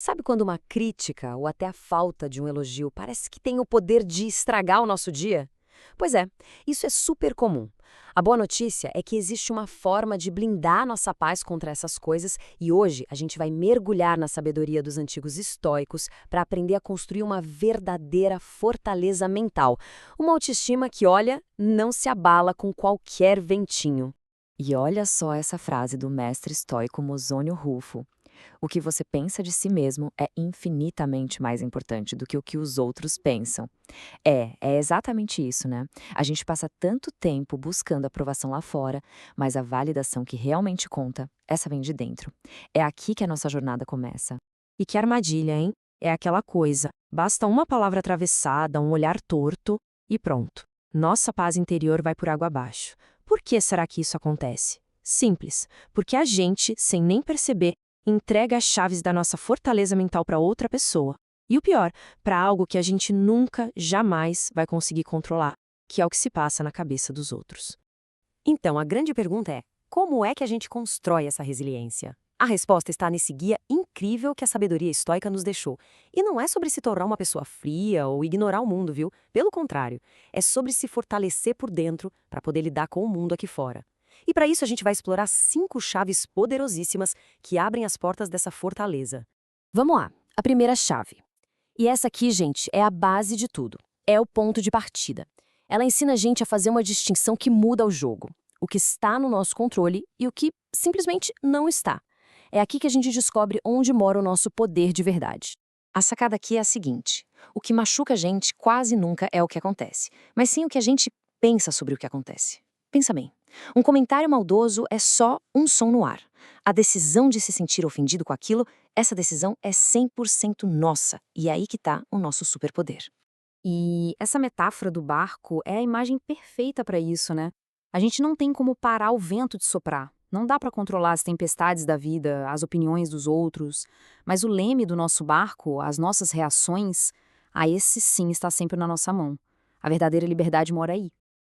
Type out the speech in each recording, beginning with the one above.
Sabe quando uma crítica ou até a falta de um elogio parece que tem o poder de estragar o nosso dia? Pois é, isso é super comum. A boa notícia é que existe uma forma de blindar nossa paz contra essas coisas e hoje a gente vai mergulhar na sabedoria dos antigos estoicos para aprender a construir uma verdadeira fortaleza mental. Uma autoestima que, olha, não se abala com qualquer ventinho. E olha só essa frase do mestre estoico Mosônio Rufo. O que você pensa de si mesmo é infinitamente mais importante do que o que os outros pensam. É exatamente isso, né? A gente passa tanto tempo buscando aprovação lá fora, mas a validação que realmente conta, essa vem de dentro. É aqui que a nossa jornada começa. E que armadilha, hein? É aquela coisa. Basta uma palavra atravessada, um olhar torto e pronto. Nossa paz interior vai por água abaixo. Por que será que isso acontece? Simples. Porque a gente, sem nem perceber, entrega as chaves da nossa fortaleza mental para outra pessoa. E o pior, para algo que a gente nunca, jamais vai conseguir controlar, que é o que se passa na cabeça dos outros. Então, a grande pergunta é: como é que a gente constrói essa resiliência? A resposta está nesse guia incrível que a sabedoria estoica nos deixou. E não é sobre se tornar uma pessoa fria ou ignorar o mundo, viu? Pelo contrário, é sobre se fortalecer por dentro para poder lidar com o mundo aqui fora. E para isso a gente vai explorar 5 chaves poderosíssimas que abrem as portas dessa fortaleza. Vamos lá, a primeira chave. E essa aqui, gente, é a base de tudo. É o ponto de partida. Ela ensina a gente a fazer uma distinção que muda o jogo. O que está no nosso controle e o que simplesmente não está. É aqui que a gente descobre onde mora o nosso poder de verdade. A sacada aqui é a seguinte: o que machuca a gente quase nunca é o que acontece, mas sim o que a gente pensa sobre o que acontece. Pensa bem. Um comentário maldoso é só um som no ar. A decisão de se sentir ofendido com aquilo, essa decisão é 100% nossa. E é aí que está o nosso superpoder. E essa metáfora do barco é a imagem perfeita para isso, né? A gente não tem como parar o vento de soprar. Não dá para controlar as tempestades da vida, as opiniões dos outros, mas o leme do nosso barco, as nossas reações, a esse sim está sempre na nossa mão. A verdadeira liberdade mora aí.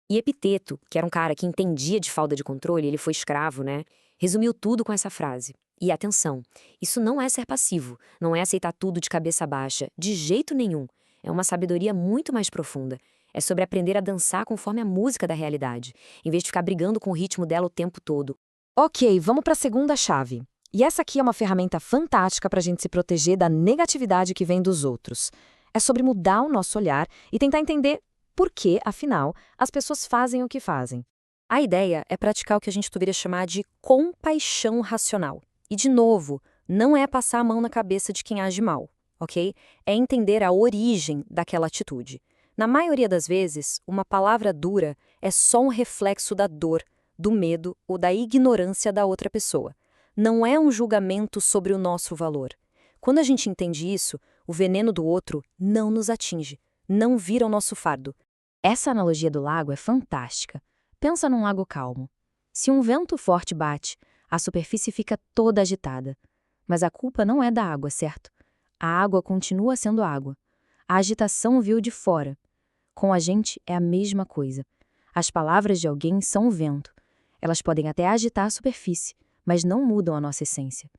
E Epiteto, que era um cara que entendia de falta de controle, ele foi escravo, né? Resumiu tudo com essa frase. E atenção, isso não é ser passivo, não é aceitar tudo de cabeça baixa, de jeito nenhum. É uma sabedoria muito mais profunda. É sobre aprender a dançar conforme a música da realidade, em vez de ficar brigando com o ritmo dela o tempo todo. Ok, vamos para a segunda chave. E essa aqui é uma ferramenta fantástica para a gente se proteger da negatividade que vem dos outros. É sobre mudar o nosso olhar e tentar entender por que, afinal, as pessoas fazem o que fazem. A ideia é praticar o que a gente poderia chamar de compaixão racional. E, de novo, não é passar a mão na cabeça de quem age mal, ok? É entender a origem daquela atitude. Na maioria das vezes, uma palavra dura é só um reflexo da dor, do medo ou da ignorância da outra pessoa. Não é um julgamento sobre o nosso valor. Quando a gente entende isso, o veneno do outro não nos atinge, não vira o nosso fardo. Essa analogia do lago é fantástica. Pensa num lago calmo. Se um vento forte bate, a superfície fica toda agitada. Mas a culpa não é da água, certo? A água continua sendo água. A agitação veio de fora. Com a gente é a mesma coisa. As palavras de alguém são o vento. Elas podem até agitar a superfície, mas não mudam a nossa essência.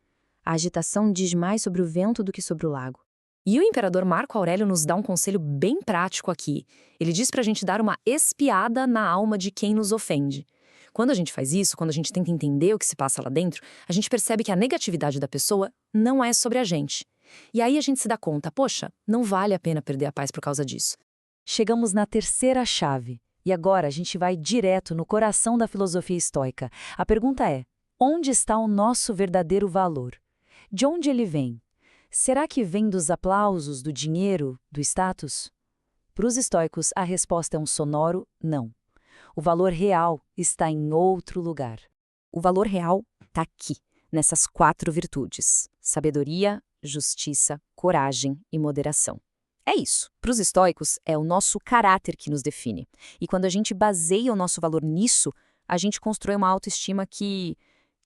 A agitação diz mais sobre o vento do que sobre o lago. E o imperador Marco Aurélio nos dá um conselho bem prático aqui. Ele diz pra gente dar uma espiada na alma de quem nos ofende. Quando a gente faz isso, quando a gente tenta entender o que se passa lá dentro, a gente percebe que a negatividade da pessoa não é sobre a gente. E aí a gente se dá conta, poxa, não vale a pena perder a paz por causa disso. Chegamos na terceira chave. E agora a gente vai direto no coração da filosofia estoica. A pergunta é: onde está o nosso verdadeiro valor? De onde ele vem? Será que vem dos aplausos, do dinheiro, do status? Para os estoicos, a resposta é um sonoro não. O valor real está em outro lugar. O valor real está aqui, nessas 4 virtudes: sabedoria, justiça, coragem e moderação. É isso. Para os estoicos, é o nosso caráter que nos define. E quando a gente baseia o nosso valor nisso, a gente constrói uma autoestima que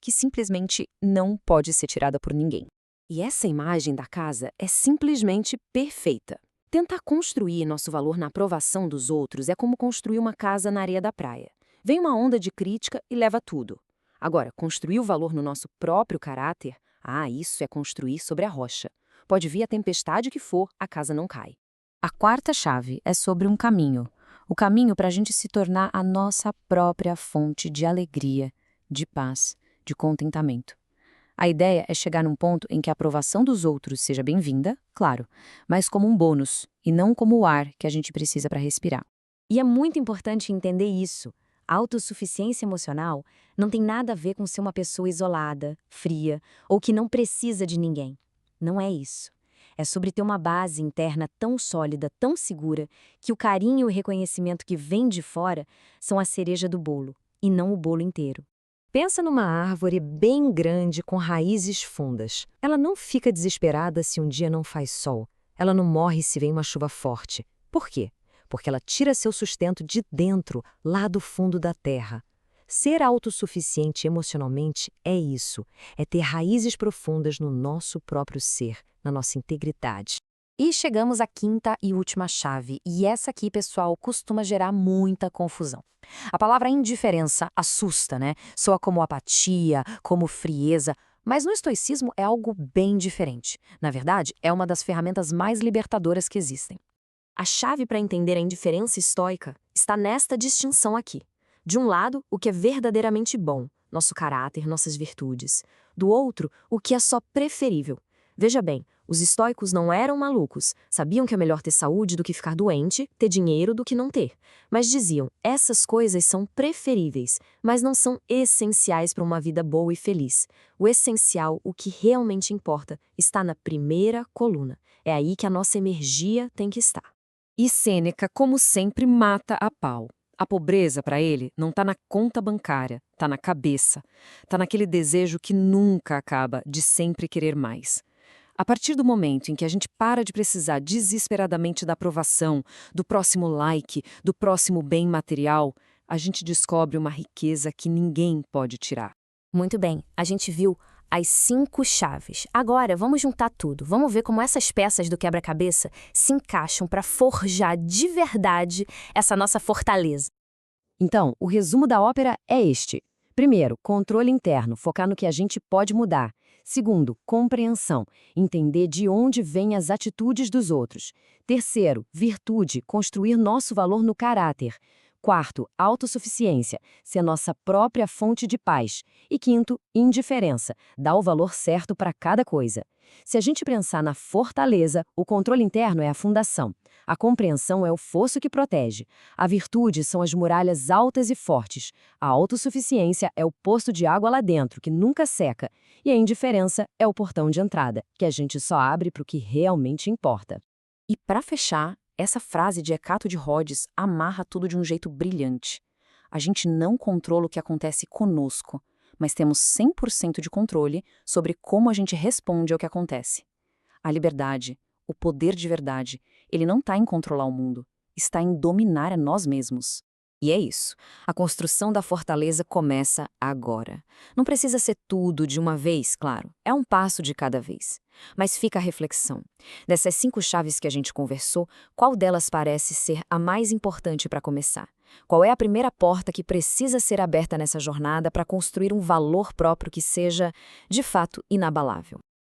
simplesmente não pode ser tirada por ninguém. E essa imagem da casa é simplesmente perfeita. Tentar construir nosso valor na aprovação dos outros é como construir uma casa na areia da praia. Vem uma onda de crítica e leva tudo. Agora, construir o valor no nosso próprio caráter, isso é construir sobre a rocha. Pode vir a tempestade que for, a casa não cai. A quarta chave é sobre um caminho. O caminho para a gente se tornar a nossa própria fonte de alegria, de paz, de contentamento. A ideia é chegar num ponto em que a aprovação dos outros seja bem-vinda, claro, mas como um bônus e não como o ar que a gente precisa para respirar. E é muito importante entender isso. A autossuficiência emocional não tem nada a ver com ser uma pessoa isolada, fria ou que não precisa de ninguém. Não é isso. É sobre ter uma base interna tão sólida, tão segura, que o carinho e o reconhecimento que vem de fora são a cereja do bolo, e não o bolo inteiro. Pensa numa árvore bem grande com raízes fundas. Ela não fica desesperada se um dia não faz sol. Ela não morre se vem uma chuva forte. Por quê? Porque ela tira seu sustento de dentro, lá do fundo da terra. Ser autossuficiente emocionalmente é isso, é ter raízes profundas no nosso próprio ser, na nossa integridade. E chegamos à quinta e última chave, e essa aqui, pessoal, costuma gerar muita confusão. A palavra indiferença assusta, né? Soa como apatia, como frieza, mas no estoicismo é algo bem diferente. Na verdade, é uma das ferramentas mais libertadoras que existem. A chave para entender a indiferença estoica está nesta distinção aqui. De um lado, o que é verdadeiramente bom, nosso caráter, nossas virtudes. Do outro, o que é só preferível. Veja bem, os estoicos não eram malucos, sabiam que é melhor ter saúde do que ficar doente, ter dinheiro do que não ter. Mas diziam, essas coisas são preferíveis, mas não são essenciais para uma vida boa e feliz. O essencial, o que realmente importa, está na primeira coluna. É aí que a nossa energia tem que estar. E Sêneca, como sempre, mata a pau. A pobreza, para ele, não está na conta bancária, está na cabeça. Está naquele desejo que nunca acaba de sempre querer mais. A partir do momento em que a gente para de precisar desesperadamente da aprovação, do próximo like, do próximo bem material, a gente descobre uma riqueza que ninguém pode tirar. Muito bem, a gente viu as 5 chaves. Agora, vamos juntar tudo. Vamos ver como essas peças do quebra-cabeça se encaixam para forjar de verdade essa nossa fortaleza. Então, o resumo da ópera é este. Primeiro, controle interno, focar no que a gente pode mudar. Segundo, compreensão, entender de onde vêm as atitudes dos outros. Terceiro, virtude, construir nosso valor no caráter. Quarto, autossuficiência, ser nossa própria fonte de paz. E quinto, indiferença, dar o valor certo para cada coisa. Se a gente pensar na fortaleza, o controle interno é a fundação. A compreensão é o fosso que protege. A virtude são as muralhas altas e fortes. A autossuficiência é o poço de água lá dentro, que nunca seca. E a indiferença é o portão de entrada, que a gente só abre para o que realmente importa. E para fechar, essa frase de Hecato de Rhodes amarra tudo de um jeito brilhante. A gente não controla o que acontece conosco, mas temos 100% de controle sobre como a gente responde ao que acontece. A liberdade, o poder de verdade, ele não está em controlar o mundo, está em dominar a nós mesmos. E é isso. A construção da fortaleza começa agora. Não precisa ser tudo de uma vez, claro. É um passo de cada vez. Mas fica a reflexão. Dessas 5 chaves que a gente conversou, qual delas parece ser a mais importante para começar? Qual é a primeira porta que precisa ser aberta nessa jornada para construir um valor próprio que seja, de fato, inabalável?